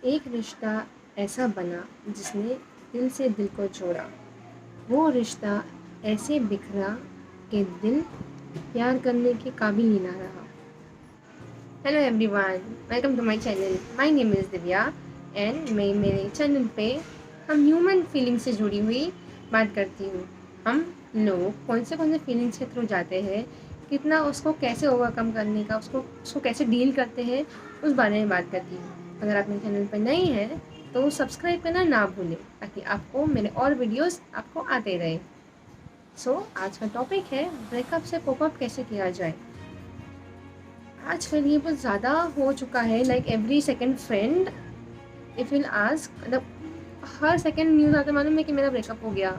एक रिश्ता ऐसा बना जिसने दिल से दिल को जोड़ा। वो रिश्ता ऐसे बिखरा कि दिल प्यार करने के काबिल ही ना रहा। Hello everyone, welcome to my channel. My name is Divya and मैं मेरे चैनल पे हम ह्यूमन फीलिंग से जुड़ी हुई बात करती हूँ। हम लोग कौन से फीलिंग्स के थ्रू जाते हैं, कितना उसको कैसे ओवरकम करने का, उसको कैसे डील करते हैं, उस बारे में बात करती हूँ। अगर आप मेरे चैनल पर नए हैं तो सब्सक्राइब करना ना भूलें ताकि आपको मेरे और वीडियोस आपको आते रहे। आज का टॉपिक है ब्रेकअप से कोप अप कैसे किया जाए। आजकल ये बहुत ज़्यादा हो चुका है, like every second friend if will ask, मतलब हर सेकेंड न्यूज़ आता मालूम है कि मेरा ब्रेकअप हो गया,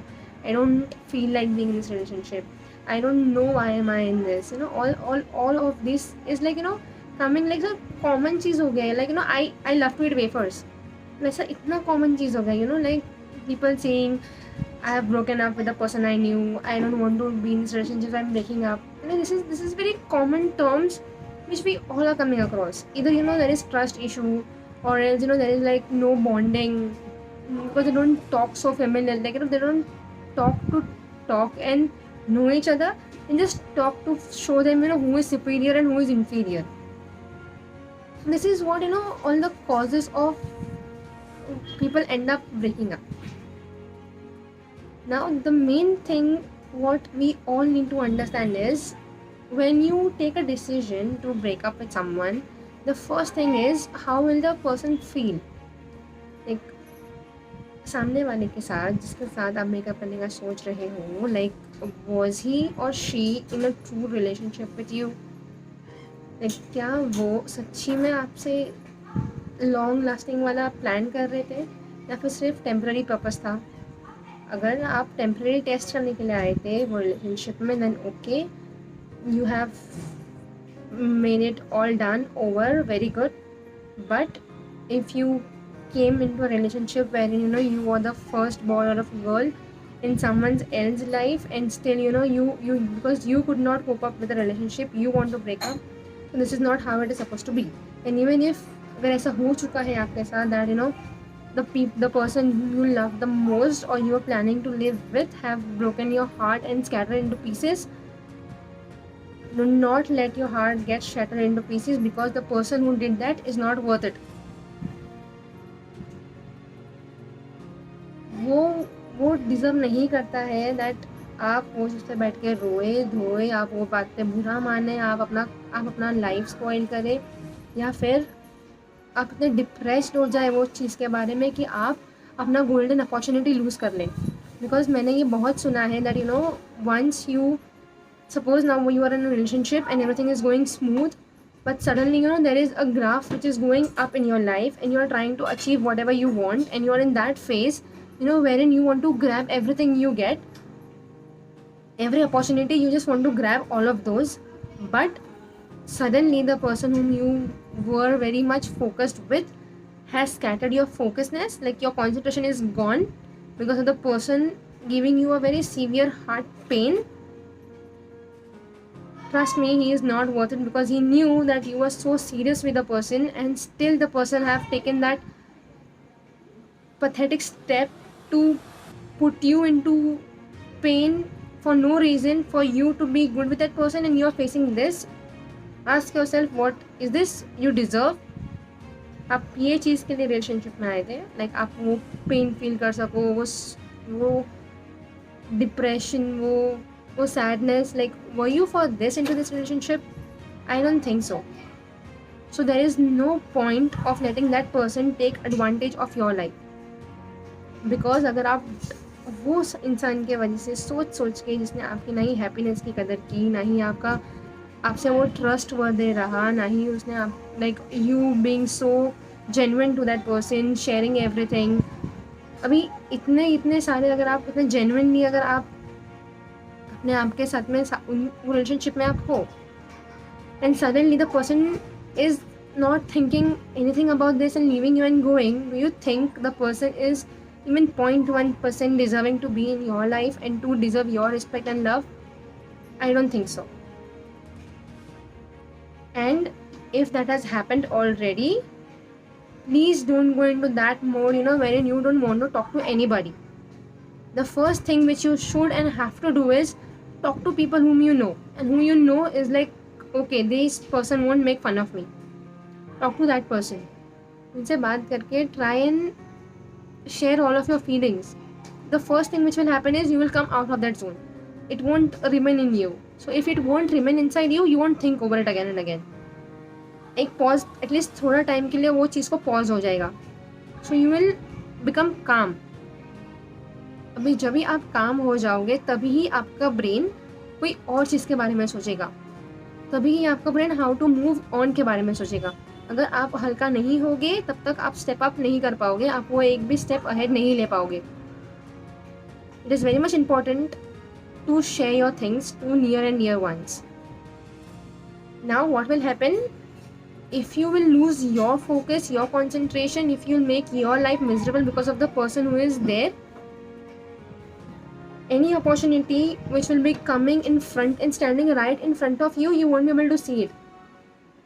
I don't feel like being in this relationship, I don't know why am I in this, all of this is like coming, like sir common चीज़ हो गया है। Like I love to eat wafers, वैसा इतना common चीज़ हो गया, like people saying I have broken up with the person I knew. I don't want to be in this relationship. I'm breaking up. This is very common terms which we all are coming across. Either there is trust issue, or else there is like no bonding because they don't talk so familiar. Like they don't talk to talk and know each other, and just talk to show them who is superior and who is inferior. This is what all the causes of people end up breaking up. Now, the main thing what we all need to understand is when you take a decision to break up with someone, the first thing is how will the person feel? Like सामने वाले के साथ जिसके साथ आप breakup करने का सोच रहे हो, like was he or she in a true relationship with you? Like क्या वो सच्ची में आपसे लॉन्ग लास्टिंग वाला प्लान कर रहे थे या फिर सिर्फ टेम्पररी पर्पस था? अगर आप टेम्परेरी टेस्ट करने के लिए आए थे वो रिलेशनशिप में, then okay, you have made it all done over, very good. But if you came into a relationship wherein you are the first boy or a girl in someone else's life, and still you because you could not cope up with the relationship, you want to break up, so this is not how it is supposed to be. And even if अगर ऐसा हो चुका है आपके साथ that the person you love the most or you're planning to live with have broken your heart and scattered into pieces, do not let your heart get shattered into pieces because the person who did that is not worth it. वो deserve नहीं करता है that आप वो उससे बैठ के रोए धोए, आप वो बात पे बुरा माने, आप अपना लाइफ स्पॉइल करें, या फिर आप इतने डिप्रेस्ड हो जाए वो चीज़ के बारे में कि आप अपना गोल्डन अपॉर्चुनिटी लूज़ कर लें. बिकॉज मैंने ये बहुत सुना है that once you suppose now you are in a relationship and everything is going smooth, but suddenly there is a graph which is going up in your life and you are trying to achieve whatever you want, and you are in that phase wherein you want to grab everything you get, every opportunity you just want to grab all of those. But suddenly the person whom you were very much focused with has scattered your focusness, like your concentration is gone because of the person giving you a very severe heart pain. Trust me, he is not worth it because he knew that you were so serious with the person, and still the person have taken that pathetic step to put you into pain for no reason, for you to be good with that person, and you are facing this. Ask yourself, what is this you deserve? आप ये चीज़ के लिए relationship में आए थे, like आप वो pain feel कर सको, वो डिप्रेशन, वो sadness, like were you for this into this relationship? I don't think so. So there is no point of letting that person take advantage of your life, because अगर आप वो इंसान के वजह से सोच के जिसने आपकी ना ही हैप्पीनेस की कदर की, ना ही आपसे वो ट्रस्ट वर्दी रहा, ना ही उसने आप like you being so genuine to that person, sharing everything, अभी इतने सारे अगर आप इतने जेन्युइनली अगर आप अपने आप के साथ में रिलेशनशिप में आप हो, and suddenly the person is not thinking anything about this and leaving you and going, do you think the person is even 0.1% deserving to be in your life and to deserve your respect and love? I don't think so. And if that has happened already, Please don't go into that mode, wherein you don't want to talk to anybody. The first thing which you should and have to do is talk to people whom you know, and who you know is like, okay, this person won't make fun of me. Talk to that person. उनसे बात करके try and share all of your feelings. The first thing which will happen is you will come out of that zone. It won't remain in you. So if it won't remain inside you, you won't think over it again and again. एक pause at least थोड़ा time के लिए वो चीज़ को pause हो जाएगा. So you will become काम. अभी जब भी आप काम हो जाओगे तभी ही आपका ब्रेन कोई और चीज़ के बारे में सोचेगा. तभी ही आपका brain how to move on के बारे में सोचेगा. अगर आप हल्का नहीं होगे तब तक आप स्टेप अप नहीं कर पाओगे, आप वो एक भी स्टेप अहेड नहीं ले पाओगे. It is very much important to share your things to near and near ones. Now what will happen if you will lose your focus, your concentration, if you'll make your life miserable because of the person who is there, any opportunity which will be coming in front and standing right in front of you, you won't be able to see it.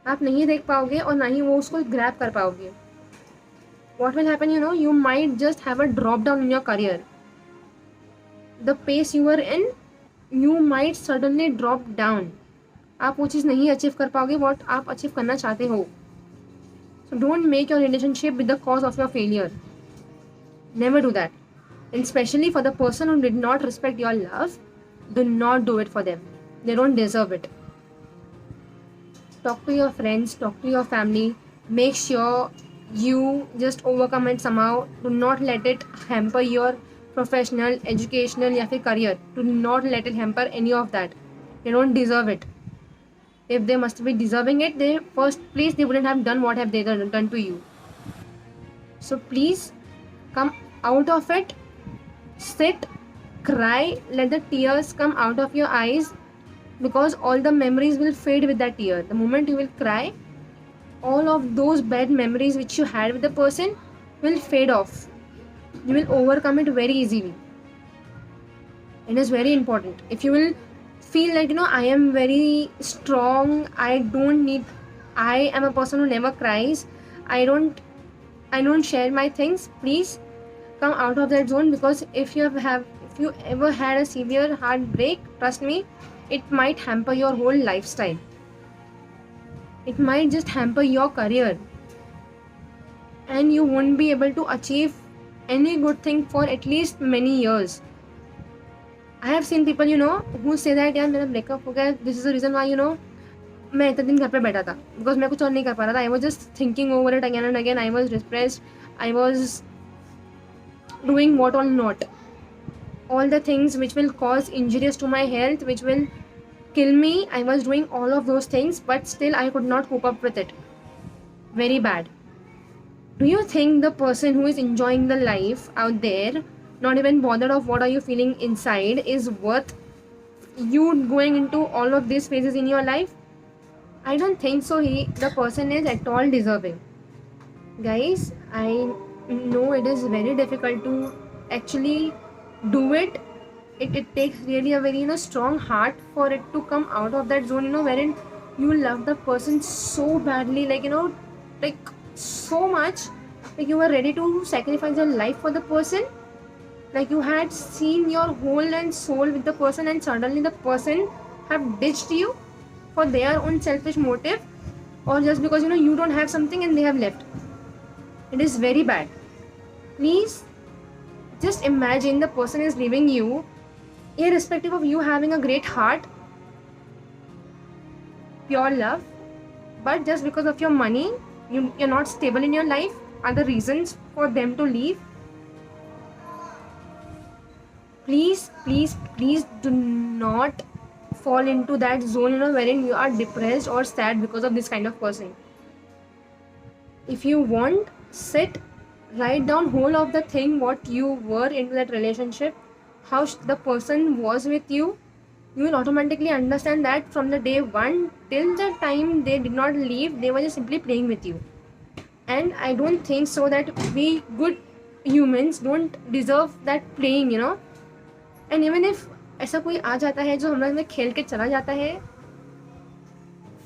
आप नहीं देख पाओगे और ना ही वो उसको grab कर पाओगे. What will happen, you might just have a drop down in your career. The pace you were in, you might suddenly drop down. आप वो चीज़ नहीं अचीव कर पाओगे वॉट आप अचीव करना चाहते हो. So don't make your relationship with the cause of your failure. Never do that. And specially for the person who did not respect your love, do not do it for them. They don't deserve it. Talk to your friends, talk to your family. Make sure you just overcome it somehow. Do not let it hamper your professional, educational या फिर career. Do not let it hamper any of that. They don't deserve it. If they must be deserving it, they first place they wouldn't have done what have they done to you. So please come out of it. Sit, cry, let the tears come out of your eyes, because all the memories will fade with that tear. The moment you will cry, all of those bad memories which you had with the person will fade off. You will overcome it very easily. It is very important. If you will feel like I am very strong, I am a person who never cries, I don't share my things, please come out of that zone. Because if you ever had a severe heartbreak, trust me, it might hamper your whole lifestyle. It might just hamper your career, and you won't be able to achieve any good thing for at least many years. I have seen people, who say that यार मेरा breakup हो गया, this is the reason why, मैं इतने दिन घर पे बैठा था, because मैं कुछ और नहीं कर पा रहा था. I was just thinking over it again and again. I was depressed. I was doing what all not. All the things which will cause injuries to my health, which will kill me. I was doing all of those things, but still I could not cope up with it. Very bad. Do you think the person who is enjoying the life out there, not even bothered of what are you feeling inside, is worth you going into all of these phases in your life? I don't think so. The person is at all deserving. Guys, I know it is very difficult to actually do it. It takes really a very strong heart for it to come out of that zone, wherein you love the person so badly, like so much, like you were ready to sacrifice your life for the person. Like you had seen your whole and soul with the person, and suddenly the person have ditched you for their own selfish motive, or just because you don't have something and they have left. It is very bad. Please just imagine the person is leaving you, irrespective of you having a great heart, pure love, but just because of your money, you're not stable in your life, are the reasons for them to leave. Please, please, please do not fall into that zone, wherein you are depressed or sad because of this kind of person. If you want, sit, write down whole of the thing what you were into that relationship, how the person was with you. You will automatically understand that from the day one till the time they did not leave, they were just simply playing with you. And I don't think so that we good humans don't deserve that playing, And even if ऐसा कोई आ जाता है जो हमारे में खेल के चला जाता है,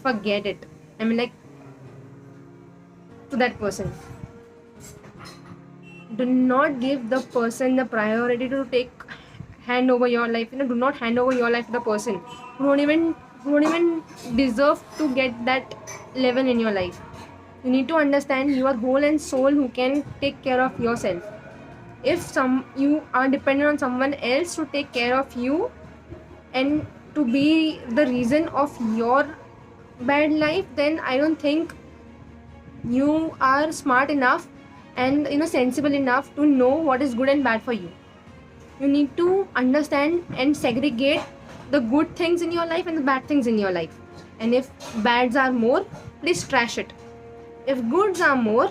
forget it. I mean, like, to that person. Do not give the person the priority to take hand over your life. Do not hand over your life to the person who don't even deserve to get that level in your life. You need to understand you are whole and soul who can take care of yourself. If you are dependent on someone else to take care of you and to be the reason of your bad life, then I don't think you are smart enough and sensible enough to know what is good and bad for you. You need to understand and segregate the good things in your life and the bad things in your life. And if bads are more, please trash it. If goods are more,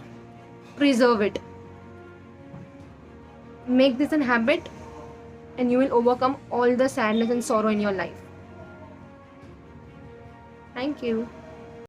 preserve it. Make this a habit and you will overcome all the sadness and sorrow in your life. Thank you.